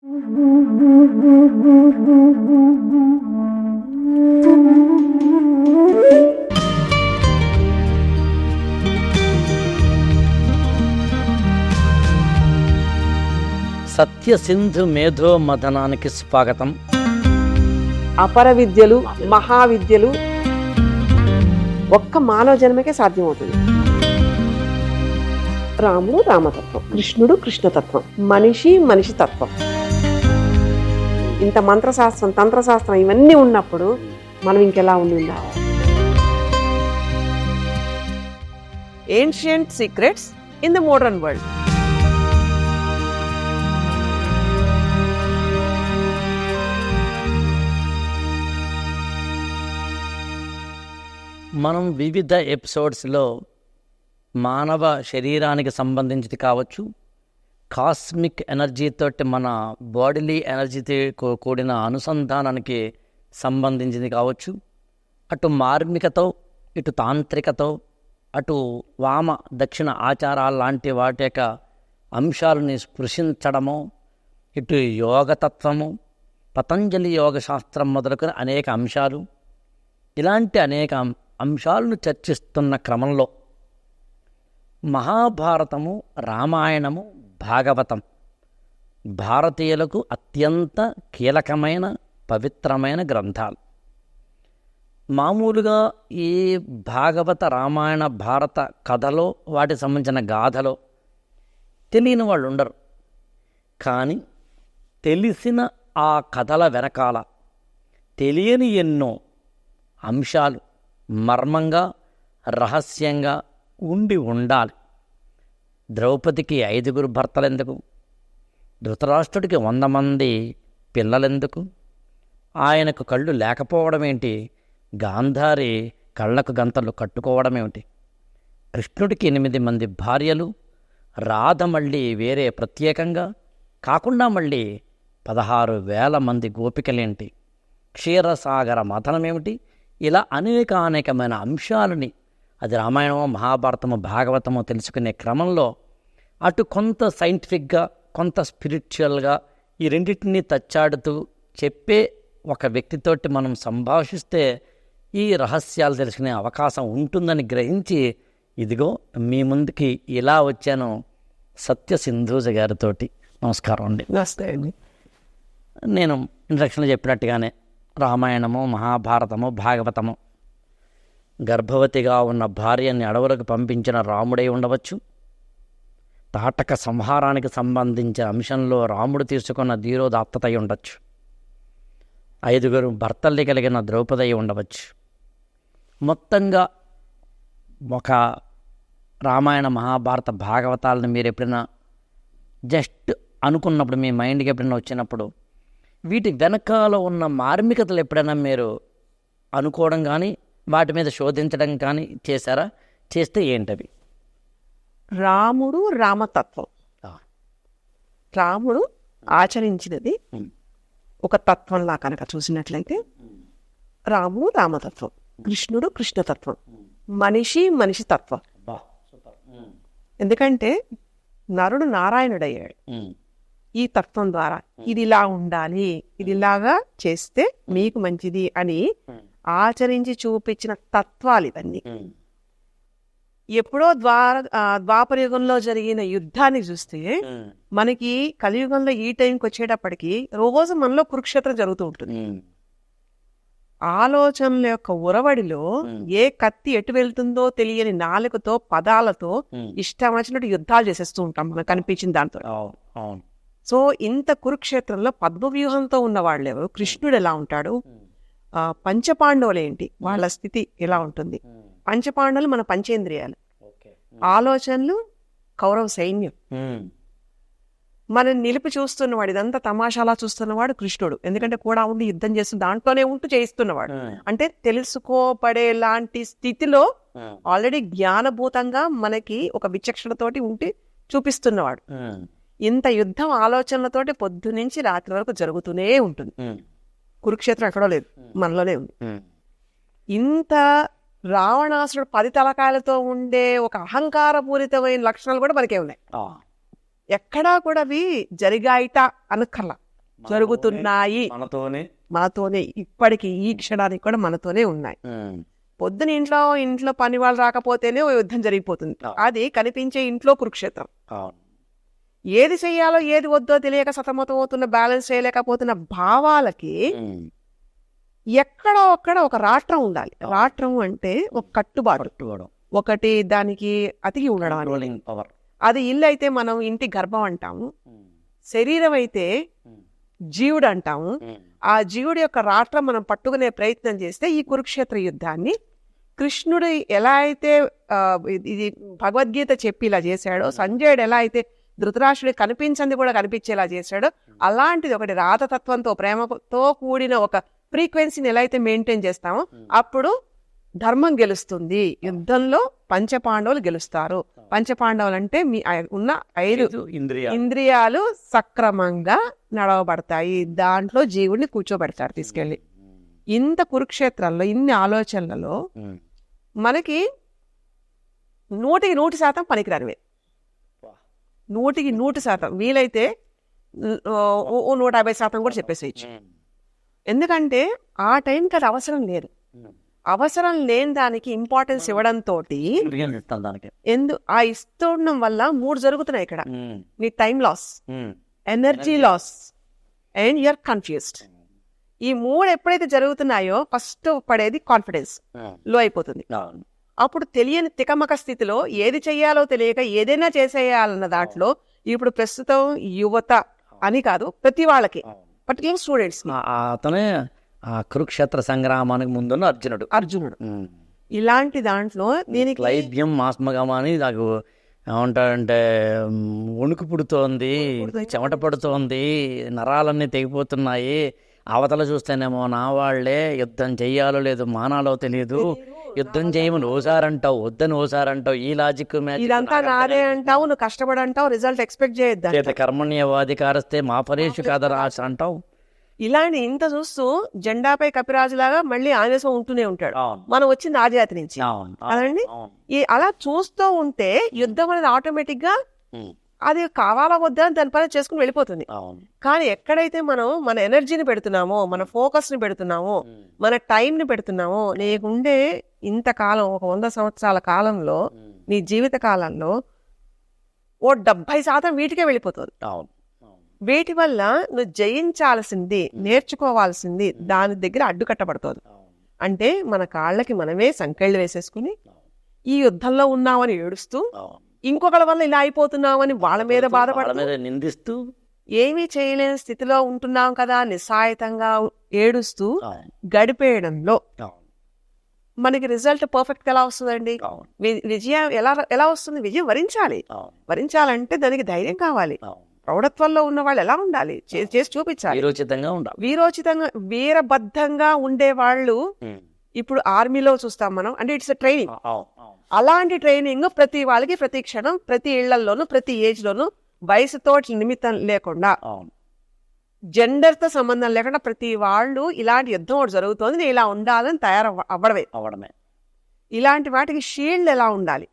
సత్య సింధు మేధో మథనానికి స్వాగతం. అపర విద్యలు, మహావిద్యలు ఒక్క మానవ జన్మకే సాధ్యమవుతుంది. రాముడు రామతత్వం, కృష్ణుడు కృష్ణతత్వం, మనిషి మనిషి తత్వం. ఇంత మంత్రశాస్త్రం, తంత్రశాస్త్రం ఇవన్నీ ఉన్నప్పుడు మనం ఇంకెలా ఉండాలి? Ancient secrets in the modern world. మనం వివిధ ఎపిసోడ్స్లో మానవ శరీరానికి సంబంధించింది కావచ్చు, కాస్మిక్ ఎనర్జీతోటి మన బాడీలీ ఎనర్జీతో కూడిన అనుసంధానానికి సంబంధించింది కావచ్చు, అటు మార్మికతో, ఇటు తాంత్రికతో, అటు వామ దక్షిణ ఆచారాలు లాంటి వాటి యొక్క అంశాలని స్పృశించడము, ఇటు యోగతత్వము, పతంజలి యోగశాస్త్రం మొదలుకొని అనేక అంశాలు, ఇలాంటి అనేక అంశాలను చర్చిస్తున్న క్రమంలో మహాభారతము, రామాయణము, భాగవతం భారతీయులకు అత్యంత కీలకమైన పవిత్రమైన గ్రంథాలు. మామూలుగా ఈ భాగవత, రామాయణ, భారత కథలో వాటికి సంబంధించిన గాథలో తెలియని వాళ్ళు ఉండరు. కానీ తెలిసిన ఆ కథల వెనకాల తెలియని ఎన్నో అంశాలు మర్మంగా, రహస్యంగా ఉండాలి. ద్రౌపదికి 5 భర్తలెందుకు? ధృతరాష్ట్రుడికి 100 మంది పిల్లలెందుకు? ఆయనకు కళ్ళు లేకపోవడం ఏంటి? గాంధారి కళ్ళకు గంతలు కట్టుకోవడం ఏమిటి? కృష్ణుడికి 8 మంది భార్యలు, రాధ మళ్ళీ వేరే ప్రత్యేకంగా కాకుండా మళ్ళీ 16,000 మంది గోపికలేంటి? క్షీరసాగర మథనమేమిటి? ఇలా అనేకమైన అంశాలని, అది రామాయణమో, మహాభారతమో, భాగవతమో తెలుసుకునే క్రమంలో అటు కొంత సైంటిఫిక్గా, కొంత స్పిరిచువల్గా ఈ రెండింటినీ తచ్చాడుతూ చెప్పే ఒక వ్యక్తితోటి మనం సంభాషిస్తే ఈ రహస్యాలు తెలుసుకునే అవకాశం ఉంటుందని గ్రహించి ఇదిగో మీ ముందుకి ఇలా వచ్చాను సత్య సింధూజ గారితోటి. నమస్కారం అండి. నమస్తే అండి. నేను ఇంట్రడక్షన్లో చెప్పినట్టుగానే రామాయణము, మహాభారతము, భాగవతము గర్భవతిగా ఉన్న భార్యని అడవులకు పంపించిన రాముడై ఉండవచ్చు, తాటక సంహారానికి సంబంధించిన అంశంలో రాముడు తీసుకున్న ధీరోదాత్తత ఉండొచ్చు, 5 భర్తల్ని కలిగిన ద్రౌపది ఉండవచ్చు. మొత్తంగా ఒక రామాయణ, మహాభారత, భాగవతాలను మీరు ఎప్పుడైనా జస్ట్ అనుకున్నప్పుడు, మీ మైండ్కి ఎప్పుడైనా వచ్చినప్పుడు వీటి వెనకాల ఉన్న మార్మికతలు ఎప్పుడైనా మీరు అనుకోవడం కానీ వాటి మీద శోధించడం కానీ చేశారా? చేస్తే ఏంటవి? రాముడు రామతత్వం. రాముడు ఆచరించినది ఒక తత్వంలా కనుక చూసినట్లయితే రాముడు రామతత్వం, కృష్ణుడు కృష్ణతత్వం, మనిషి మనిషి తత్వం. ఎందుకంటే నరుడు నారాయణుడయ్యాడు ఈ తత్వం ద్వారా. ఇది ఇలా ఉండాలి, ఇది ఇలాగా చేస్తే మీకు మంచిది అని ఆచరించి చూపించిన తత్వాలు ఇవన్నీ. ఎప్పుడో ద్వాపర యుగంలో జరిగిన యుద్ధాన్ని చూస్తే మనకి కలియుగంలో ఈ టైంకి వచ్చేటప్పటికి రోజు మనలో కురుక్షేత్రం జరుగుతూ ఉంటుంది. ఆలోచనల యొక్క ఉరవడిలో ఏ కత్తి ఎటు వెళ్తుందో తెలియని నాలుకతో, పదాలతో ఇష్టం వచ్చినట్టు యుద్ధాలు చేసేస్తూ ఉంటాం మనకు కనిపించిన దాంతో. సో ఇంత కురుక్షేత్రంలో పద్మవ్యూహంతో ఉన్న వాళ్ళు ఎవరు? కృష్ణుడు ఎలా ఉంటాడు? పంచపాండవులు ఏంటి? వాళ్ళ స్థితి ఎలా ఉంటుంది? పంచపాండవులు మన పంచేంద్రియాలు, ఆలోచనలు కౌరవ సైన్యం. మనం నిలిపి చూస్తున్నవాడు, ఇదంతా తమాషాలా చూస్తున్నవాడు కృష్ణుడు. ఎందుకంటే కూడా ఉండి యుద్ధం చేస్తున్న దాంట్లోనే ఉంటూ చేయిస్తున్నవాడు. అంటే తెలుసుకోబడేలాంటి స్థితిలో ఆల్రెడీ జ్ఞానభూతంగా మనకి ఒక విచక్షణతోటి ఉండి చూపిస్తున్నవాడు. ఇంత యుద్ధం ఆలోచనలతోటి పొద్దు నుంచి రాత్రి వరకు జరుగుతూనే ఉంటుంది. కురుక్షేత్రం ఎక్కడో లేదు, మనలోనే ఉంది. ఇంత రావణాసురుడు 10 తలకాయలతో ఉండే ఒక అహంకారపూరితమైన లక్షణాలు కూడా మనకే ఉన్నాయి. ఎక్కడా కూడా అవి జరిగాయిట అనక్కర్లా. జరుగుతున్నాయి, మనతోనే ఇప్పటికి ఈ క్షణానికి కూడా మనతోనే ఉన్నాయి. పొద్దున ఇంట్లో పని వాళ్ళు రాకపోతేనే ఓ యుద్ధం జరిగిపోతుంది. అది కనిపించే ఇంట్లో కురుక్షేత్రం. ఏది చెయ్యాలో ఏది వద్దో తెలియక సతమతం అవుతున్న, బ్యాలెన్స్ చేయలేకపోతున్న భావాలకి ఎక్కడో ఒక్కడ ఒక రాట్రం ఉండాలి. రాట్రం అంటే ఒక కట్టుబాటు, ఒకటి దానికి అతికి ఉండడం. అది ఇల్లు అయితే మనం ఇంటి గర్భం అంటాము, శరీరం అయితే జీవుడు అంటాము. ఆ జీవుడి యొక్క రాట్రం మనం పట్టుకునే ప్రయత్నం చేస్తే ఈ కురుక్షేత్ర యుద్ధాన్ని కృష్ణుడు ఎలా అయితే ఇది భగవద్గీత చెప్పి ఇలా చేశాడో, సంజయుడు ఎలా అయితే ధృతరాష్ట్రుడి కనిపించింది కూడా కనిపించేలా చేశాడో, అలాంటిది ఒకటి రాతతత్వంతో ప్రేమతో కూడిన ఒక ఫ్రీక్వెన్సీని ఎలా అయితే మెయింటైన్ చేస్తామో అప్పుడు ధర్మం గెలుస్తుంది. యుద్ధంలో పంచపాండవులు గెలుస్తారు. పంచపాండవులు అంటే మీ ఉన్న 5 ఇంద్రియాలు సక్రమంగా నడవబడతాయి. దాంట్లో జీవుడిని కూర్చోబెడతారు తీసుకెళ్ళి. ఇంత కురుక్షేత్రంలో ఇన్ని ఆలోచనలలో మనకి 100% పనికిరానివే. 100% వీలైతే 150% కూడా చెప్పేసేయచ్చు. ఎందుకంటే ఆ టైంకి అది అవసరం లేదు. అవసరం లేని దానికి ఇంపార్టెన్స్ ఇవ్వడంతో ఆ ఇస్తుండడం వల్ల 3 జరుగుతున్నాయి ఇక్కడ. నీ time loss, energy loss and you are confused. ఈ 3 ఎప్పుడైతే జరుగుతున్నాయో ఫస్ట్ పడేది కాన్ఫిడెన్స్ లో అయిపోతుంది. అప్పుడు తెలియని తికమక స్థితిలో ఏది చెయ్యాలో తెలియక ఏదైనా చేసేయాలన్న దాంట్లో ఇప్పుడు ప్రస్తుతం యువత అని కాదు, ప్రతి వాళ్ళకి, పర్టికులర్ స్టూడెంట్స్, అతనే కురుక్షేత్ర సంగ్రామానికి ముందున్న అర్జునుడు. ఇలాంటి దాంట్లో దీనికి క్లైద్యం మాస్మగమ అని నాకు ఏమంటాడంటే వణుకు పుడుతోంది, చెమట పడుతోంది, నరాలన్నీ తెగిపోతున్నాయి, అవతల చూస్తేనేమో నా వాళ్లే యుద్ధం చెయ్యాలో లేదు మానాలో తెలియదు, యుద్ధం చేయమని ఓసారంటావు, వద్దని ఓసారంటావు, ఈ లాజిక్ ఇదంతా నాదే అంటావు, నువ్వు కష్టపడంటావు, రిజల్ట్ ఎక్స్పెక్ట్ చేయొద్దు, కర్మణ్యవాధికారస్తే మా పరేషు కాదరా అంటావు. ఇలాంటి ఇంత చూస్తూ జెండాపై కపిరాజులాగా మళ్ళీ ఆవేశం ఉంటూనే ఉంటాడు. మనం వచ్చింది ఆ జాతి నుంచి అదండి. అలా చూస్తూ ఉంటే యుద్ధం అనేది ఆటోమేటిక్ గా అది కావాలా వద్దా దాని పని చేసుకుని వెళ్ళిపోతుంది. కానీ ఎక్కడైతే మనం మన ఎనర్జీని పెడుతున్నామో, మన ఫోకస్ ని పెడుతున్నామో, మన టైం ని పెడుతున్నామో, నీకుండే ఇంతకాలం ఒక 100 సంవత్సరాల కాలంలో నీ జీవిత కాలంలో ఓ 70% వీటికే వెళ్ళిపోతుంది. వీటి వల్ల నువ్వు జయించాల్సింది, నేర్చుకోవాల్సింది దాని దగ్గర అడ్డుకట్టబడుతుంది. అంటే మన కాళ్ళకి మనమే సంకెళ్ళు వేసేసుకుని ఈ యుద్ధంలో ఉన్నామని ఏడుస్తూ, ఇంకొకళ్ళ వల్ల ఇలా అయిపోతున్నామని వాళ్ళ మీద బాధపడుతూ, నిందిస్తూ, ఏమీ చేయలేని స్థితిలో ఉంటున్నాం కదా నిస్సాయితంగా ఏడుస్తూ గడిపేయడంలో మనకి రిజల్ట్ పర్ఫెక్ట్ ఎలా వస్తుందండి? విజయం ఎలా వస్తుంది? విజయం వరించాలంటే దానికి ధైర్యం కావాలి. ప్రౌఢత్వంలో ఉన్న వాళ్ళు ఎలా ఉండాలి? చేసి చూపించాలి. వీరోచితంగా వీరబద్ధంగా ఉండే వాళ్ళు ఇప్పుడు ఆర్మీలో చూస్తాం మనం. అంటే ఇట్స్ ఎ ట్రైనింగ్. అలాంటి ట్రైనింగ్ ప్రతి వాళ్ళకి ప్రతి క్షణం, ప్రతి ఇళ్లలోనూ, ప్రతి ఏజ్ లోనూ, వయసుతో నిమిత్తం లేకుండా, జెండర్ తో సంబంధం లేకుండా ప్రతి వాళ్ళు ఇలాంటి యుద్ధం ఒకటి జరుగుతోంది, నేను ఇలా ఉండాలని అవ్వడమే. ఇలాంటి వాటికి షీల్డ్ ఎలా ఉండాలి?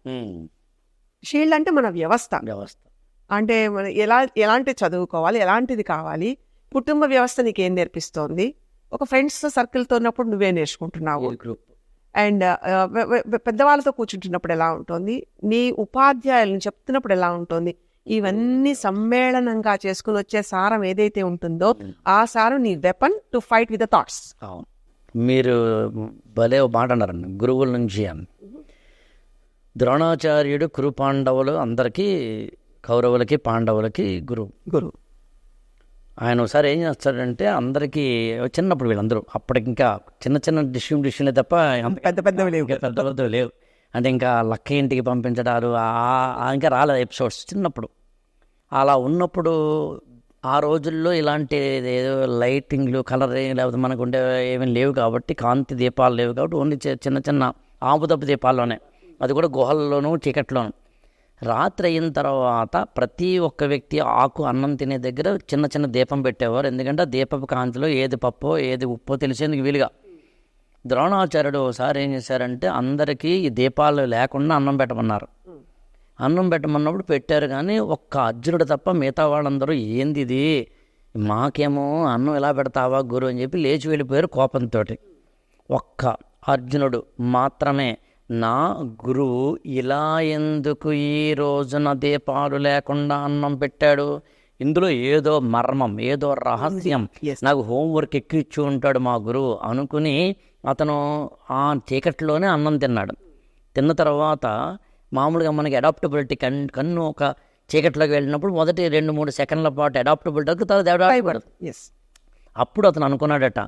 షీల్డ్ అంటే మన వ్యవస్థ. అంటే ఎలాంటి చదువుకోవాలి, ఎలాంటిది కావాలి, కుటుంబ వ్యవస్థ నీకేం నేర్పిస్తోంది, ఒక ఫ్రెండ్స్ సర్కిల్తో ఉన్నప్పుడు నువ్వే నేర్చుకుంటున్నావు, అండ్ పెద్దవాళ్ళతో కూర్చుంటున్నప్పుడు ఎలా ఉంటుంది, నీ ఉపాధ్యాయులను చెప్తున్నప్పుడు ఎలా ఉంటుంది, ఇవన్నీ సమ్మేళనంగా చేసుకుని వచ్చే సారం ఏదైతే ఉంటుందో ఆ సారం నీ weapon to fight with the thoughts. మీరు భలే మాట అన్నారండి, గురువుల నుంచి. ద్రోణాచార్యుడు కురు పాండవులు అందరికీ, కౌరవులకి పాండవులకి గురువు. ఆయన ఒకసారి ఏం చేస్తాడంటే అందరికీ చిన్నప్పుడు వీళ్ళందరూ అప్పటికి ఇంకా చిన్న డిష్యూలే తప్ప పెద్దవి లేవు. అంటే ఇంకా లక్క ఇంటికి పంపించడాలు ఇంకా రాలేదు ఎపిసోడ్స్ చిన్నప్పుడు. అలా ఉన్నప్పుడు ఆ రోజుల్లో ఇలాంటి ఏదో లైటింగ్లు, కలర్ లేకపోతే మనకు ఉండే ఏమీ లేవు కాబట్టి, కాంతి దీపాలు లేవు కాబట్టి ఓన్లీ చిన్న ఆపుదప్పు దీపాల్లోనే, అది కూడా గుహల్లోనూ చీకట్లోనూ. రాత్రి అయిన తర్వాత ప్రతి ఒక్క వ్యక్తి అన్నం తినే దగ్గర చిన్న దీపం పెట్టేవారు. ఎందుకంటే దీపపు కాంతిలో ఏది పప్పో ఏది ఉప్పో తెలిసేందుకు వీలుగా. ద్రోణాచార్యుడు ఒకసారి ఏం చేశారంటే అందరికీ ఈ దీపాలు లేకుండా అన్నం పెట్టమన్నారు. అన్నం పెట్టమన్నప్పుడు పెట్టారు, కానీ ఒక్క అర్జునుడు తప్ప మిగతా వాళ్ళందరూ ఏంది ఇది, మాకేమో అన్నం ఎలా పెడతావా గురు అని చెప్పి లేచి వెళ్ళిపోయారు కోపంతో. ఒక్క అర్జునుడు మాత్రమే నా గురువు ఇలా ఎందుకు ఈ రోజున దీపాలు లేకుండా అన్నం పెట్టాడు, ఇందులో ఏదో మర్మం, ఏదో రహస్యం, నాకు హోంవర్క్ ఎక్కిచ్చి ఉంటాడు మా గురువు అనుకుని అతను ఆ చీకట్లోనే అన్నం తిన్నాడు. తిన్న తర్వాత మామూలుగా మనకి అడాప్టబిలిటీ కన్ను ఒక చీకట్లోకి వెళ్ళినప్పుడు మొదటి 2-3 సెకండ్ల పాటు అడాప్టబిలిటీకి తర్వాత అప్పుడు అతను అనుకున్నాడట,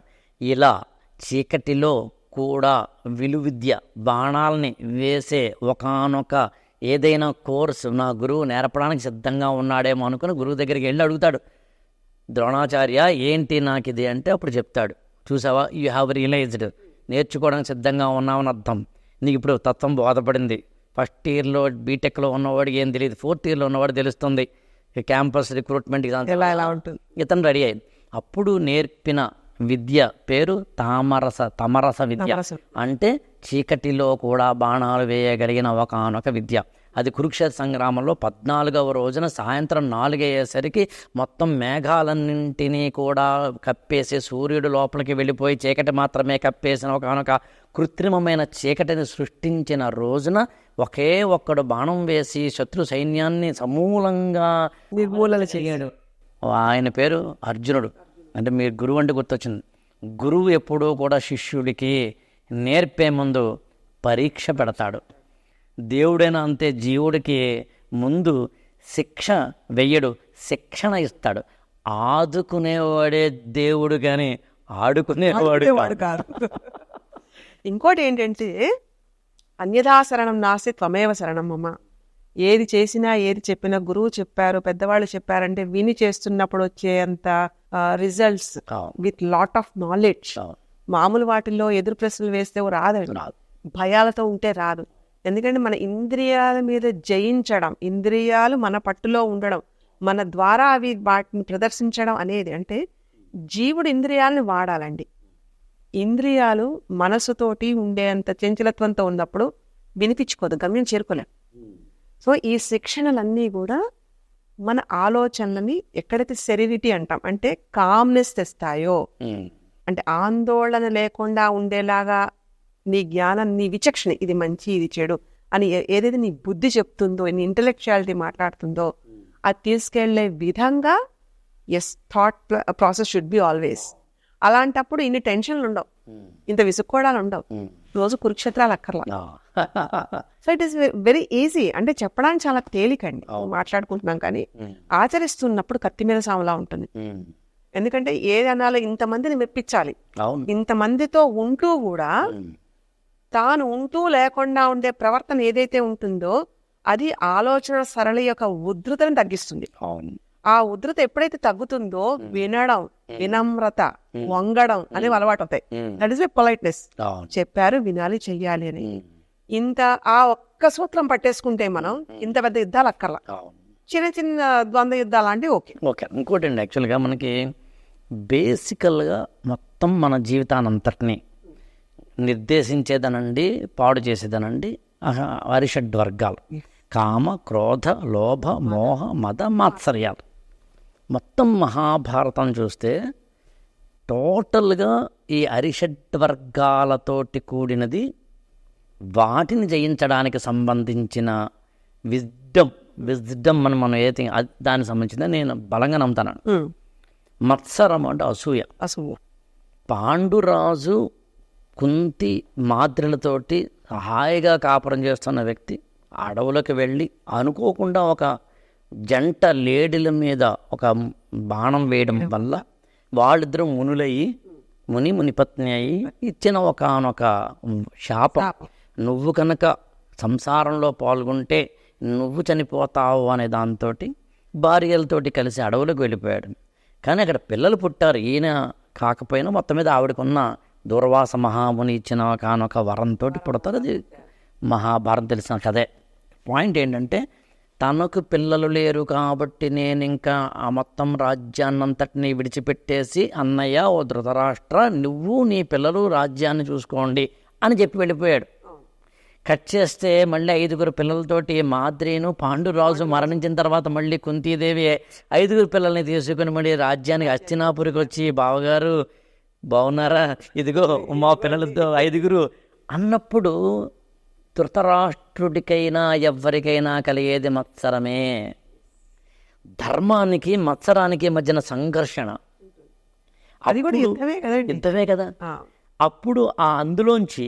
ఇలా చీకటిలో కూడా విలువిద్య బాణాలని వేసే ఒకానొక ఏదైనా కోర్సు నా గురువు నేర్పడానికి సిద్ధంగా ఉన్నాడేమో అనుకుని గురువు దగ్గరికి వెళ్ళి అడుగుతాడు, ద్రోణాచార్య ఏంటి నాకు ఇది అంటే అప్పుడు చెప్తాడు, చూసావా యూ హ్యావ్ రియలైజ్డ్, నేర్చుకోవడానికి సిద్ధంగా ఉన్నామని అర్థం, నీకు ఇప్పుడు తత్వం బోధపడింది. ఫస్ట్ ఇయర్లో బీటెక్లో ఉన్నవాడికి ఏం తెలియదు, 4th ఇయర్లో ఉన్నవాడు తెలుస్తుంది క్యాంపస్ రిక్రూట్మెంట్ ఎలా ఉంటుంది. ఇతను రెడీ అయ్యింది. అప్పుడు నేర్పిన విద్య పేరు తమరస విద్య, అంటే చీకటిలో కూడా బాణాలు వేయగలిగిన ఒకానొక విద్య. అది కురుక్షేత్ర సంగ్రామంలో 14వ రోజున సాయంత్రం 4 అయ్యేసరికి మొత్తం మేఘాలన్నింటినీ కూడా కప్పేసి సూర్యుడు లోపలికి వెళ్ళిపోయి చీకటి మాత్రమే కప్పేసిన ఒకానొక కృత్రిమమైన చీకటిని సృష్టించిన రోజున ఒకే ఒక్కడు బాణం వేసి శత్రు సైన్యాన్ని సమూలంగా నిర్మూలన చేయాడు. ఆయన పేరు అర్జునుడు. అంటే మీరు గురువు అంటే గుర్తొచ్చింది. గురువు ఎప్పుడూ కూడా శిష్యుడికి నేర్పే ముందు పరీక్ష పెడతాడు. దేవుడైనా అంతే, జీవుడికి ముందు శిక్ష వెయ్యడు, శిక్షణ ఇస్తాడు. ఆదుకునేవాడే దేవుడు కానీ ఆడుకునేవాడు కాదు. ఇంకోటి ఏంటంటే అన్యథా శరణం నాస్తి త్వమేవ శరణం మమ. ఏది చేసినా ఏది చెప్పినా గురువు చెప్పారు పెద్దవాళ్ళు చెప్పారంటే విని చేస్తున్నప్పుడు వచ్చేంత results with lot of knowledge మామూలు వాటిల్లో ఎదురు ప్రశ్నలు వేస్తే రాదండి, భయాలతో ఉంటే రాదు. ఎందుకంటే మన ఇంద్రియాల మీద జయించడం, ఇంద్రియాలు మన పట్టులో ఉండడం, మన ద్వారా అవి వాటిని ప్రదర్శించడం అనేది, అంటే జీవుడు ఇంద్రియాలను వాడాలండి. ఇంద్రియాలు మనసుతోటి ఉండేంత చంచలత్వంతో ఉన్నప్పుడు వినిపించుకోదు, గమ్యం చేరుకోలేం. సో ఈ శిక్షణలన్నీ కూడా మన ఆలోచనలని ఎక్కడైతే సెరినిటీ అంటాం, అంటే కామ్నెస్ తెస్తాయో, అంటే ఆందోళన లేకుండా ఉండేలాగా నీ జ్ఞానం, నీ విచక్షణ, ఇది మంచి ఇది చెడు అని ఏదైతే నీ బుద్ధి చెప్తుందో, నీ ఇంటలెక్చువాలిటీ మాట్లాడుతుందో అది తీసుకెళ్లే విధంగా thought process should be always. అలాంటప్పుడు ఇన్ని టెన్షన్లు ఉండవు, ఇంత విసుక్కోవడాలు ఉండవు, రోజు కురుక్షేత్రాలు అక్కర్లా. So it is very easy. అంటే చెప్పడానికి చాలా తేలికండి, మాట్లాడుకుంటున్నాం, కానీ ఆచరిస్తున్నప్పుడు కత్తి మీద సాములా ఉంటుంది. ఎందుకంటే ఏది అనాలో ఇంతమందిని మెప్పించాలి, ఇంతమందితో ఉంటూ కూడా తాను ఉంటూ లేకుండా ఉండే ప్రవర్తన ఏదైతే ఉంటుందో అది ఆలోచన సరళి యొక్క ఉద్ధృతని తగ్గిస్తుంది. ఆ ఉద్ధృత ఎప్పుడైతే తగ్గుతుందో వినడం, వినమ్రత, వంగడం అనేవి అలవాటు అవుతాయి. That is politeness. చెప్పారు, వినాలి, చెయ్యాలి అని. ఇంత ఆ ఒక్క సూత్రం పట్టేసుకుంటే మనం ఇంత పెద్ద యుద్ధాలు అక్కర్లా, చిన్న చిన్న ద్వంద్వ యుద్ధాలు అంటే ఓకే. ఇంకోటి అండి, యాక్చువల్గా మనకి బేసికల్గా మొత్తం మన జీవితానంతటినీ నిర్దేశించేదనండి, పాడు చేసేదనండి అరిషడ్వర్గాలు: కామ, క్రోధ, లోభ, మోహ, మద, మాత్సర్యాలు. మొత్తం మహాభారతం చూస్తే టోటల్గా ఈ అరిషడ్వర్గాలతోటి కూడినది. వాటిని జయించడానికి సంబంధించిన విజ్డమ్ అని మనం ఏది దానికి సంబంధించిందో నేను బలంగా నమ్ముతాను. మత్సరం అంటే అసూయ. పాండురాజు కుంతి మాద్రులతోటి హాయిగా కాపురం చేస్తున్న వ్యక్తి అడవులకు వెళ్ళి అనుకోకుండా ఒక జంట లేడీల మీద ఒక బాణం వేయడం వల్ల వాళ్ళిద్దరూ మునులయ్యి మునిపత్ని అయ్యి ఇచ్చిన ఒకనొక శాపం, నువ్వు కనుక సంసారంలో పాల్గొంటే నువ్వు చనిపోతావు అనే దాంతో భార్యలతోటి కలిసి అడవులకు వెళ్ళిపోయాడు. కానీ అక్కడ పిల్లలు పుట్టారు, ఈయన కాకపోయినా మొత్తం మీద ఆవిడకున్న దూర్వాస మహాముని ఇచ్చిన కానొక వరంతో పుడతారు. అది మహాభారతం తెలిసిన కథే. పాయింట్ ఏంటంటే తనకు పిల్లలు లేరు కాబట్టి నేను ఇంకా ఆ మొత్తం రాజ్యాన్నంతటినీ విడిచిపెట్టేసి అన్నయ్య ఓ ధృతరాష్ట్ర నువ్వు నీ పిల్లలు రాజ్యాన్ని చూసుకోండి అని చెప్పి వెళ్ళిపోయాడు. కట్ చేస్తే మళ్ళీ 5 పిల్లలతోటి మాద్రీను పాండురాజు మరణించిన తర్వాత మళ్ళీ కుంతీదేవి 5 పిల్లల్ని తీసుకుని మళ్ళీ రాజ్యానికి హస్తినాపురికి వచ్చి బావగారు బాగున్నారా, ఇదిగో మా పిల్లలతో 5 అన్నప్పుడు ధృతరాష్ట్రుడికైనా ఎవ్వరికైనా కలిగేది మత్సరమే. ధర్మానికి మత్సరానికి మధ్యన సంఘర్షణ, అది కూడా యుద్ధమే కదండి. యుద్ధమే కదా. అప్పుడు ఆ అందులోంచి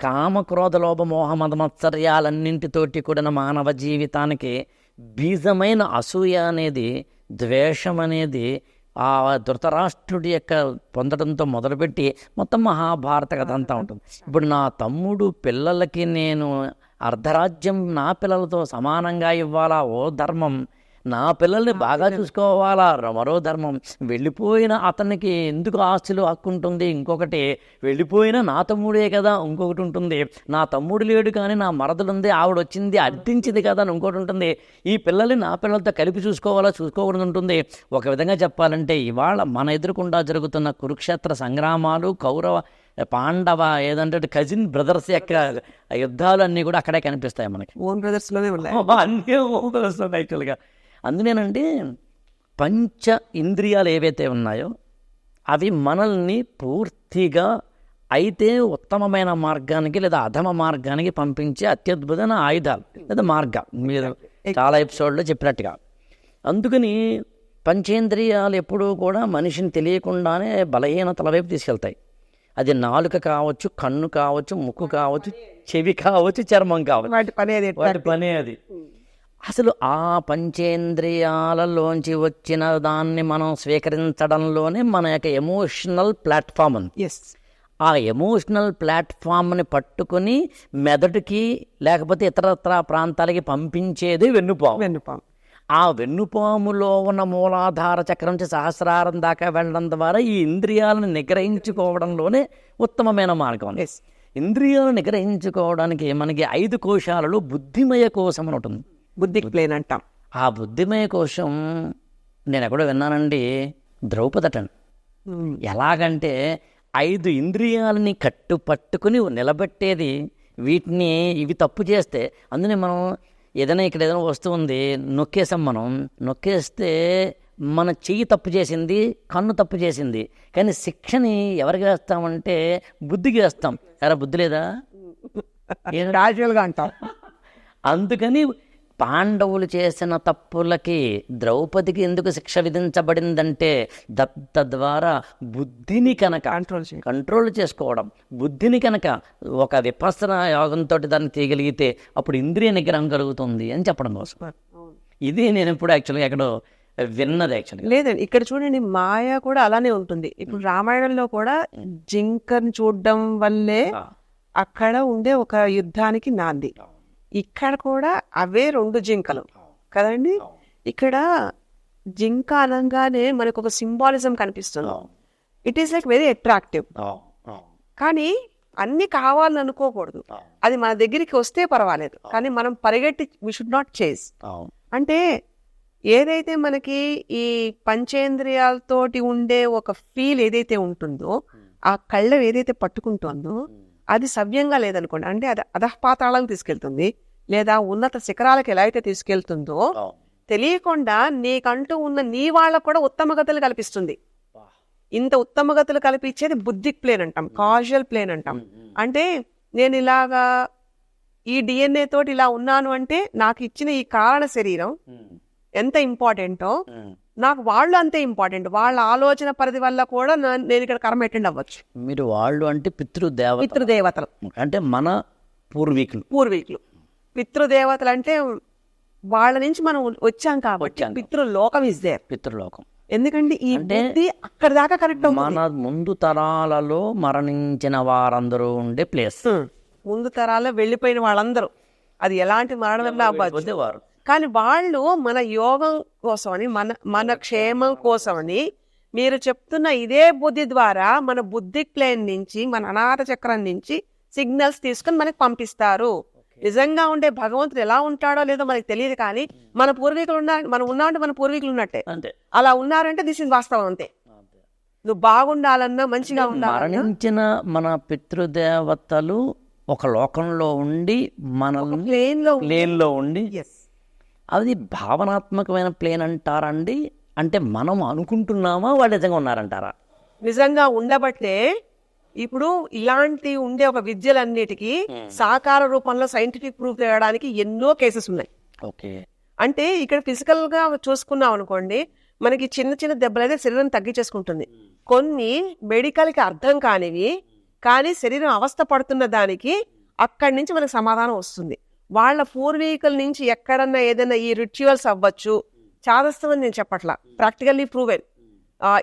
కామక్రోధ లోభ మోహ మద మత్సర్యాలన్నింటితోటి కూడిన మానవ జీవితానికి బీజమైన అసూయ అనేది, ద్వేషం అనేది ఆ ధృతరాష్ట్రుడి యొక్క పొందడంతో మొదలుపెట్టి మొత్తం మహాభారత కథ అంతా ఉంటుంది. ఇప్పుడు నా తమ్ముడు పిల్లలకి నేను అర్ధరాజ్యం నా పిల్లలతో సమానంగా ఇవ్వాలా, ఓ ధర్మం. నా పిల్లల్ని బాగా చూసుకోవాలా, మరో ధర్మం. వెళ్ళిపోయిన అతనికి ఎందుకు ఆస్తులు హక్కు ఉంటుంది, ఇంకొకటి. వెళ్ళిపోయిన నా తమ్ముడే కదా, ఇంకొకటి ఉంటుంది. నా తమ్ముడు లేడు కానీ నా మరదలుంది, ఆవిడ వచ్చింది అర్థించింది కదా అని ఇంకోటి ఉంటుంది. ఈ పిల్లల్ని నా పిల్లలతో కలిపి చూసుకోవాలా, చూసుకోకూడదు ఉంటుంది. ఒక విధంగా చెప్పాలంటే ఇవాళ మన ఎదురుకుండా జరుగుతున్న కురుక్షేత్ర సంగ్రామాలు, కౌరవ పాండవ ఏదంటే కజిన్ బ్రదర్స్ యొక్క యుద్ధాలు అన్నీ కూడా అక్కడే కనిపిస్తాయి మనకి. ఓన్ బ్రదర్స్ లోనే ఉన్నాయి అన్నీ ఓన్ బ్రదర్స్ యాక్చువల్గా. అందునేనండి పంచ ఇంద్రియాలు ఏవైతే ఉన్నాయో అవి మనల్ని పూర్తిగా అయితే ఉత్తమమైన మార్గానికి లేదా అధమ మార్గానికి పంపించే అత్యద్భుతమైన ఆయుధాలు లేదా మార్గాలు, మీరు చాలా ఎపిసోడ్లో చెప్పినట్టుగా. అందుకని పంచేంద్రియాలు ఎప్పుడూ కూడా మనిషిని తెలియకుండానే బలహీనతల వైపు తీసుకెళ్తాయి. అది నాలుక కావచ్చు, కన్ను కావచ్చు, ముక్కు కావచ్చు, చెవి కావచ్చు, చర్మం కావచ్చు, వాటి పనే అది. అసలు ఆ పంచేంద్రియాలలోంచి వచ్చిన దాన్ని మనం స్వీకరించడంలోనే మన యొక్క ఎమోషనల్ ప్లాట్ఫామ్ ఉంది. ఆ ఎమోషనల్ ప్లాట్ఫామ్ని పట్టుకుని మెదడుకి లేకపోతే ఇతరత్ర ప్రాంతాలకి పంపించేది వెన్నుపాము. ఆ వెన్నుపాములో ఉన్న మూలాధార చక్రం నుంచి సహస్రారం దాకా వెళ్ళడం ద్వారా ఈ ఇంద్రియాలను నిగ్రహించుకోవడంలోనే ఉత్తమమైన మార్గం. ఇంద్రియాలను నిగ్రహించుకోవడానికి మనకి 5 కోశాలలో బుద్ధిమయ కోశం అని ఉంటుంది. బుద్ధికి ప్లేన్ అంటాం. ఆ బుద్ధిమయ కోశం నేను ఎక్కడో విన్నానండి, ద్రౌపదటండి. ఎలాగంటే 5 ఇంద్రియాలని పట్టుకుని నిలబెట్టేది వీటిని. ఇవి తప్పు చేస్తే అందునే మనం ఏదైనా ఇక్కడ ఏదైనా వస్తువు ఉంది, నొక్కేసాం. మనం నొక్కేస్తే మన చెయ్యి తప్పు చేసింది, కన్ను తప్పు చేసింది. కానీ శిక్షని ఎవరికి వేస్తామంటే బుద్ధికి వేస్తాం. ఎరా బుద్ధి లేదా క్యాజువల్గా అంటాం. అందుకని పాండవులు చేసిన తప్పులకి ద్రౌపదికి ఎందుకు శిక్ష విధించబడిందంటే తద్వారా బుద్ధిని కనుక కంట్రోల్ చేసుకోవడం, బుద్ధిని కనుక ఒక విపස්සన యోగంతో దాన్ని తీయగలిగితే అప్పుడు ఇంద్రియ నిగ్రహం కలుగుతుంది అని చెప్పడం కోసం. ఇది నేను ఇప్పుడు యాక్చువల్గా ఎక్కడో విన్నది. యాక్చువల్గా లేదండి, ఇక్కడ చూడండి, మాయ కూడా అలానే ఉంటుంది. ఇప్పుడు రామాయణంలో కూడా జింకను చూడడం వల్లే అక్కడ ఉండే ఒక యుద్ధానికి నాంది. ఇక్కడ కూడా అవే 2 జింకలు కదండి. ఇక్కడ జింక అనగానే మనకు ఒక సింబాలిజం కనిపిస్తుంది. It is like very attractive. కానీ అన్ని కావాలని అనుకోకూడదు. అది మన దగ్గరికి వస్తే పర్వాలేదు, కానీ మనం పరిగెట్టి వి షుడ్ నాట్ చేజ్. అంటే ఏదైతే మనకి ఈ పంచేంద్రియాలతోటి ఉండే ఒక ఫీల్ ఏదైతే ఉంటుందో, ఆ కళ్ళం ఏదైతే పట్టుకుంటుందో అది సవ్యంగా లేదనుకోండి, అంటే అది అధఃపాతాళానికి తీసుకెళ్తుంది, లేదా ఉన్నత శిఖరాలకు ఎలా అయితే తీసుకెళ్తుందో తెలియకుండా నీకంటూ ఉన్న నీ వాళ్ళకు కూడా ఉత్తమగతులు కల్పిస్తుంది. ఇంత ఉత్తమగతులు కల్పించేది బుద్ధిక్ ప్లేన్ అంటాం, కాజువల్ ప్లేన్ అంటాం. అంటే నేను ఇలాగా ఈ డిఎన్ఏ తోటి ఇలా ఉన్నాను అంటే నాకు ఇచ్చిన ఈ కారణ శరీరం ఎంత ఇంపార్టెంటో నాకు వాళ్ళు అంతే ఇంపార్టెంట్. వాళ్ళ ఆలోచన పరిధి వల్ల కూడా నేను ఇక్కడ కర్మ అటెండ్ అవ్వచ్చు. మీరు వాళ్ళు అంటే పితృదేవతలు అంటే మన పూర్వీకులు. పితృదేవతలు అంటే వాళ్ళ నుంచి మనం వచ్చాం కాబట్టి పితృలోకం ఇస్ దేర్. పితృలోకం ఎందుకంటే ఈ బుద్ధి అక్కడ దాకా కరెక్ట్. మన ముందు తరాలలో మరణించిన వారందరూ ఉండే ప్లేస్, ముందు తరాల్లో వెళ్ళిపోయిన వాళ్ళందరూ, అది ఎలాంటి మరణం అవ్వచ్చు, కానీ వాళ్ళు మన యోగం కోసమని, మన క్షేమం కోసమని మీరు చెప్తున్న ఇదే బుద్ధి ద్వారా మన బుద్ధి ప్లేన్ నుంచి, మన అనాథ చక్రం నుంచి సిగ్నల్స్ తీసుకుని మనకి పంపిస్తారు. నిజంగా ఉండే భగవంతుడు ఎలా ఉంటాడో లేదో మనకి తెలియదు, కానీ మన పూర్వీకులు మనం ఉన్నామంటే మన పూర్వీకులు ఉన్నట్టే. అలా ఉన్నారంటే దిస్ ఇస్ వాస్తవం. అంతే. నువ్వు బాగుండాలన్నా, మంచిగా ఉండాలన్నా, మరణించిన మన పితృదేవతలు ఒక లోకంలో ఉండి మనల్ని ప్లేన్లో ఉండి, అది భావనాత్మకమైన ప్లేన్ అంటారండి? అంటే మనం అనుకుంటున్నామా వాళ్ళు నిజంగా ఉన్నారంటారా? నిజంగా ఉండబట్టే ఇప్పుడు ఇలాంటి ఉండే ఒక విద్యలన్నిటికీ సాకార రూపంలో సైంటిఫిక్ ప్రూఫ్ చేయడానికి ఎన్నో కేసెస్ ఉన్నాయి. ఓకే. అంటే ఇక్కడ ఫిజికల్ గా చూసుకున్నాం అనుకోండి, మనకి చిన్న చిన్న దెబ్బలైతే శరీరం తగ్గించేసుకుంటుంది. కొన్ని మెడికల్ కి అర్థం కానివి, కానీ శరీరం అవస్థ పడుతున్న దానికి అక్కడి నుంచి మనకు సమాధానం వస్తుంది. వాళ్ళ పూర్వీకుల నుంచి ఎక్కడన్నా ఏదైనా ఈ రిచువల్స్ అవ్వచ్చు, చాదస్తమని నేను చెప్పట్లా, ప్రాక్టికల్లీ ప్రూవెన్,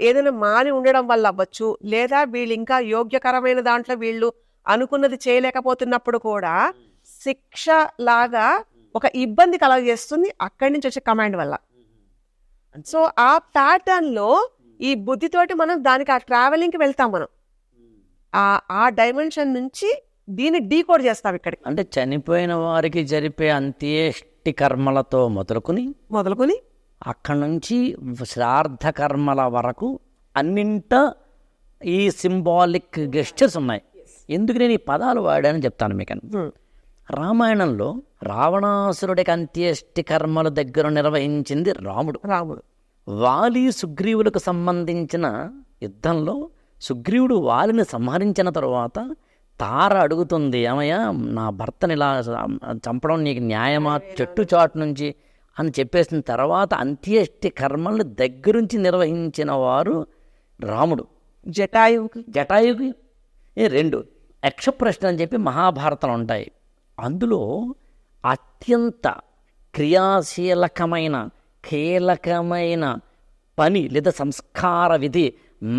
ఏదైనా మాని ఉండడం వల్ల అవ్వచ్చు, లేదా వీళ్ళు ఇంకా యోగ్యకరమైన దాంట్లో వీళ్ళు అనుకున్నది చేయలేకపోతున్నప్పుడు కూడా శిక్ష లాగా ఒక ఇబ్బంది కలగజేస్తుంది అక్కడి నుంచి వచ్చే కమాండ్ వల్ల. సో ఆ ప్యాటర్న్ లో ఈ బుద్ధితోటి మనం దానికి ఆ ట్రావెలింగ్ కి వెళ్తాం. మనం ఆ డైమెన్షన్ నుంచి దీన్ని డీకోడ్ చేస్తాం ఇక్కడికి. అంటే చనిపోయిన వారికి జరిపే అంత్యేష్టి కర్మలతో మొదలుకొని అక్కడి నుంచి శ్రాద్ధ కర్మల వరకు అన్నింట ఈ సింబాలిక్ గెస్చర్స్ ఉన్నాయి. ఎందుకు నేను ఈ పదాలు వాడానని చెప్తాను మీకు. రామాయణంలో రావణాసురుడికి అంత్యేష్టి కర్మల దగ్గర నిర్వహించింది రాముడు. వాలి సుగ్రీవులకు సంబంధించిన యుద్ధంలో సుగ్రీవుడు వాలిని సంహరించిన తరువాత తార అడుగుతుంది, ఏమయ్యా నా భర్తని ఇలా చంపడం నీకు న్యాయమా చెట్టు చాటు నుంచి అని చెప్పేసిన తర్వాత అంత్యేష్టి కర్మల్ని దగ్గరుంచి నిర్వహించిన వారు రాముడు. జటాయుకి 2 యక్షప్రశ్న అని చెప్పి మహాభారతంలో ఉంటాయి. అందులో అత్యంత క్రియాశీలకమైన కీలకమైన పని లేదా సంస్కార విధి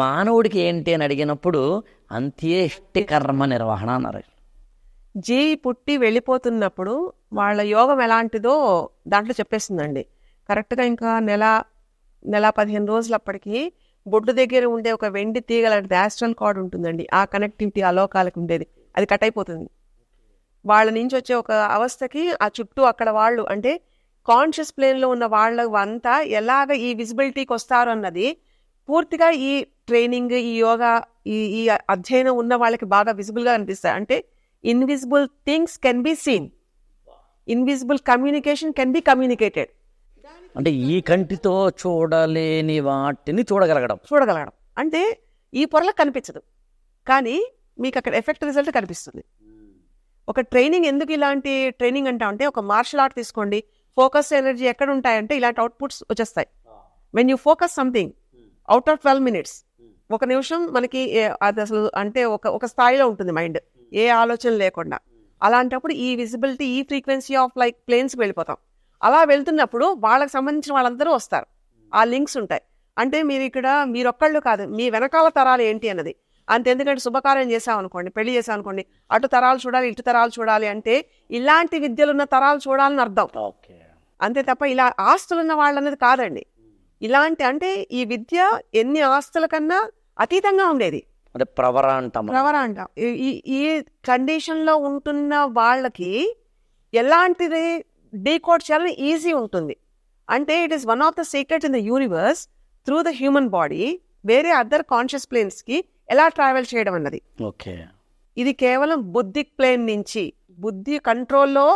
మానవుడికి ఏంటి అని అడిగినప్పుడు అంత్యేష్టి కర్మ నిర్వహణ అన్నారు. పుట్టి వెళ్ళిపోతున్నప్పుడు వాళ్ళ యోగం ఎలాంటిదో దాంట్లో చెప్పేస్తుందండి. కరెక్ట్గా ఇంకా నెల 15 రోజులప్పటికీ బొడ్డు దగ్గర ఉండే ఒక వెండి తీగ లాంటిది యాస్ట్రల్ కార్డ్ ఉంటుందండి. ఆ కనెక్టివిటీ ఆ లోకాలకు ఉండేది, అది కట్ అయిపోతుంది. వాళ్ళ నుంచి వచ్చే ఒక అవస్థకి ఆ చుట్టూ అక్కడ వాళ్ళు అంటే కాన్షియస్ ప్లేన్లో ఉన్న వాళ్ళ అంతా ఎలాగ ఈ విజిబిలిటీకి వస్తారు అన్నది పూర్తిగా ఈ ట్రైనింగ్, ఈ యోగా, ఈ అధ్యయనం ఉన్న వాళ్ళకి బాగా విజిబుల్గా అనిపిస్తాయి. అంటే invisible things can be seen, invisible communication can be communicated. అంటే ఈ కంటితో చూడలేని వాటిని చూడగలగడం అంటే ఈ పొరలకు కనిపించదు, కానీ మీకు అక్కడ ఎఫెక్ట్ రిజల్ట్ కనిపిస్తుంది. ఒక ట్రైనింగ్ ఎందుకు ఇలాంటి ట్రైనింగ్ అంటే ఒక మార్షల్ ఆర్ట్ తీసుకోండి, ఫోకస్ ఎనర్జీ ఎక్కడ ఉంటాయంటే ఇలాంటి అవుట్పుట్స్ వచ్చేస్తాయి. When you focus something out of 12 minutes, 1 నిమిషం మనకి అది అసలు అంటే ఒక స్థాయిలో ఉంటుంది మైండ్, ఏ ఆలోచన లేకుండా. అలాంటప్పుడు ఈ విజిబిలిటీ, ఈ ఫ్రీక్వెన్సీ ఆఫ్ లైక్ ప్లేన్స్కి వెళ్ళిపోతాం. అలా వెళ్తున్నప్పుడు వాళ్ళకి సంబంధించిన వాళ్ళందరూ వస్తారు, ఆ లింక్స్ ఉంటాయి. అంటే మీరొక్కళ్ళు కాదు, మీ వెనకాల తరాలు ఏంటి అన్నది అంతే. ఎందుకంటే శుభకార్యం చేసామనుకోండి, పెళ్లి చేసామనుకోండి, అటు తరాలు చూడాలి, ఇటు తరాలు చూడాలి అంటే ఇలాంటి విద్యలున్న తరాలు చూడాలని అర్థం, అంతే తప్ప ఇలా ఆస్తులున్న వాళ్ళనేది కాదండి. ఇలాంటి అంటే ఈ విద్య ఎన్ని ఆస్తుల కన్నా అతీతంగా ఉండేది. ప్రవర అంటాం. ఈ కండిషన్ లో ఉంటున్న వాళ్ళకి ఎలాంటిది డీకోడ్ చేయాలని ఈజీ ఉంటుంది. అంటే it is one of the secrets in the universe through the human body వేరే అదర్ కాన్షియస్ ప్లేన్స్ కి ఎలా ట్రావెల్ చేయడం అన్నది. ఇది కేవలం బుద్ధిక్ ప్లేన్ నుంచి, బుద్ధి కంట్రోల్లో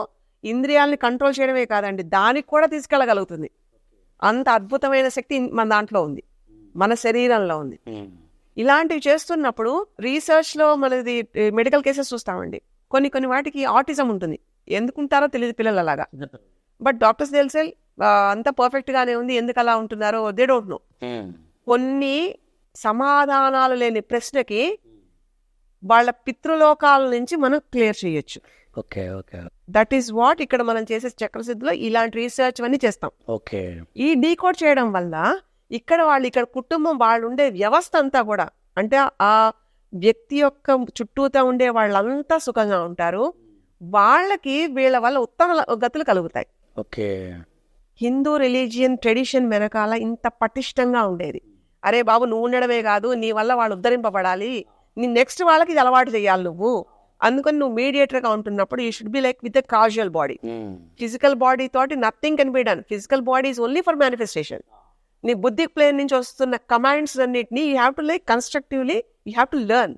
ఇంద్రియాలని కంట్రోల్ చేయడమే కాదండి, దానికి కూడా తీసుకెళ్ళగలుగుతుంది. అంత అద్భుతమైన శక్తి మన దాంట్లో ఉంది, మన శరీరంలో ఉంది. ఇలాంటివి చేస్తున్నప్పుడు రీసెర్చ్ లో మనది మెడికల్ కేసెస్ చూస్తామండి. కొన్ని వాటికి ఆటిజం ఉంటుంది, ఎందుకుంటారో తెలియదు పిల్లలు అలాగా. బట్ డాక్టర్స్ తెలిసే అంత పర్ఫెక్ట్ గానే ఉంది, ఎందుకు అలా ఉంటున్నారో దే డోంట్ నో. కొన్ని సమాధానాలు లేని ప్రశ్నకి వాళ్ళ పితృలోకాల నుంచి మనం క్లియర్ చేయొచ్చు. దట్ ఈస్ వాట్ ఇక్కడ మనం చేసే చక్రసిద్ధిలో ఇలాంటి రీసెర్చ్ అన్ని చేస్తాం. ఈ డీకోడ్ చేయడం వల్ల ఇక్కడ కుటుంబం వాళ్ళు ఉండే వ్యవస్థ అంతా కూడా, అంటే ఆ వ్యక్తి యొక్క చుట్టూతా ఉండే వాళ్ళంతా సుఖంగా ఉంటారు, వాళ్ళకి వీళ్ళ వల్ల ఉత్తమ గతులు కలుగుతాయి. హిందూ రిలీజియన్ ట్రెడిషన్ వెనకాల ఇంత పటిష్టంగా ఉండేది. అరే బాబు, నువ్వు ఉండడమే కాదు, నీ వల్ల వాళ్ళు ఉద్ధరింపబడాలి, నీ నెక్స్ట్ వాళ్ళకి ఇది అలవాటు చేయాలి నువ్వు. అందుకని నువ్వు మీడియేటర్ గా ఉంటున్నప్పుడు you should be like with a casual body. Physical body తోటి nothing can be done. Physical body is only for manifestation. నీ బుద్ధి ప్లేన్ నుంచి వస్తున్న కమాండ్స్ అన్నిటిని you have to like constructively you have to learn.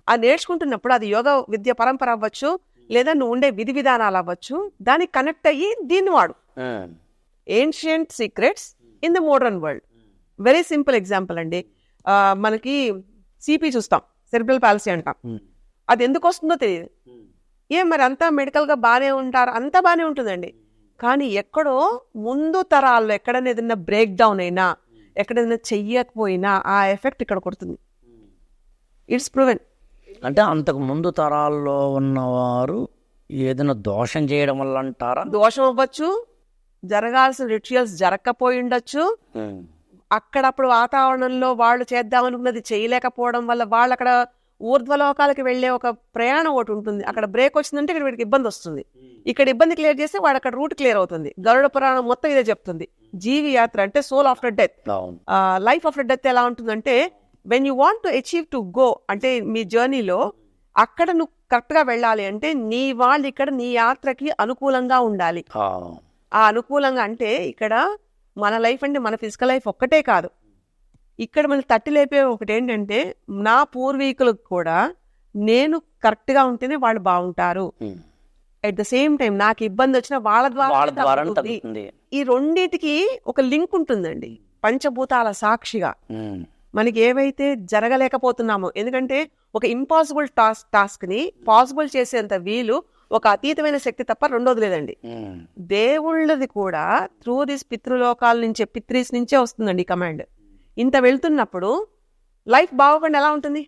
ఆ నేర్చుకుంటున్నప్పుడు అది యోగ విద్య పరంపర అవ్వచ్చు, లేదా నువ్వు ఉండే విధి విధానాలు అవ్వచ్చు, దానికి కనెక్ట్ అయ్యి దీన్ని వాడు. Ancient secrets in the modern world. Very simple example అండి. మనకి సిపి చూస్తాం, సెరిబ్రల్ పాలసీ అంటాం. అది ఎందుకు వస్తుందో తెలియదు. మరి అంతా మెడికల్గా బాగానే ఉంటారు, అంతా బాగానే ఉంటుందండి. కానీ ఎక్కడో ముందు తరాల్లో ఎక్కడైనా ఏదైనా బ్రేక్ డౌన్ అయినా, ఎక్కడైనా చెయ్యకపోయినా ఆ ఎఫెక్ట్ ఇక్కడ కొడుతుంది. It's proven. అంటే అంతకు ముందు తరాల్లో ఉన్నవారు ఏదైనా దోషం చేయడం వల్ల అంటారా? దోషం అవ్వచ్చు, జరగాల్సిన రిచువల్స్ జరగకపోయి ఉండొచ్చు, అక్కడప్పుడు వాతావరణంలో వాళ్ళు చేద్దామనుకున్నది చేయలేకపోవడం వల్ల వాళ్ళు అక్కడ ఊర్ధ్వలోకాలకి వెళ్లే ఒక ప్రయాణం ఒకటి ఉంటుంది. అక్కడ బ్రేక్ వచ్చిందంటే ఇక్కడ వీడికి ఇబ్బంది వస్తుంది. ఇక్కడ ఇబ్బంది క్లియర్ చేస్తే వాడు అక్కడ రూట్ క్లియర్ అవుతుంది. గరుడ పురాణం మొత్తం ఇదే చెప్తుంది. జీవి యాత్ర అంటే soul after death. Life after death ఎలా ఉంటుందంటే, when you want to achieve to go, అంటే మీ జర్నీలో అక్కడ నువ్వు కరెక్ట్ గా వెళ్ళాలి అంటే నీ వాళ్ళు ఇక్కడ నీ యాత్రకి అనుకూలంగా ఉండాలి. ఆ అనుకూలంగా అంటే ఇక్కడ మన లైఫ్ అంటే మన ఫిజికల్ లైఫ్ ఒక్కటే కాదు, ఇక్కడ మన తట్టి లేపే ఒకటి ఏంటంటే, నా పూర్వీకులకు కూడా నేను కరెక్ట్ గా ఉంటేనే వాళ్ళు బాగుంటారు. అట్ ద సేమ్ టైం నాకు ఇబ్బంది వచ్చినా వాళ్ళ ద్వారా ఈ రెండింటికి ఒక లింక్ ఉంటుందండి. పంచభూతాల సాక్షిగా మనకి ఏవైతే జరగలేకపోతున్నామో, ఎందుకంటే ఒక ఇంపాసిబుల్ టాస్క్ ని పాసిబుల్ చేసేంత వీలు ఒక అతీతమైన శక్తి తప్ప రెండోది లేదండి. దేవుళ్ళది కూడా త్రూ దిస్ పితృలోకాల నుంచే, పిత్రీస్ నుంచే వస్తుందండి ఈ కమాండ్. ఇంత వెళ్తున్నప్పుడు లైఫ్ బాగోకుండా ఎలా ఉంటుంది?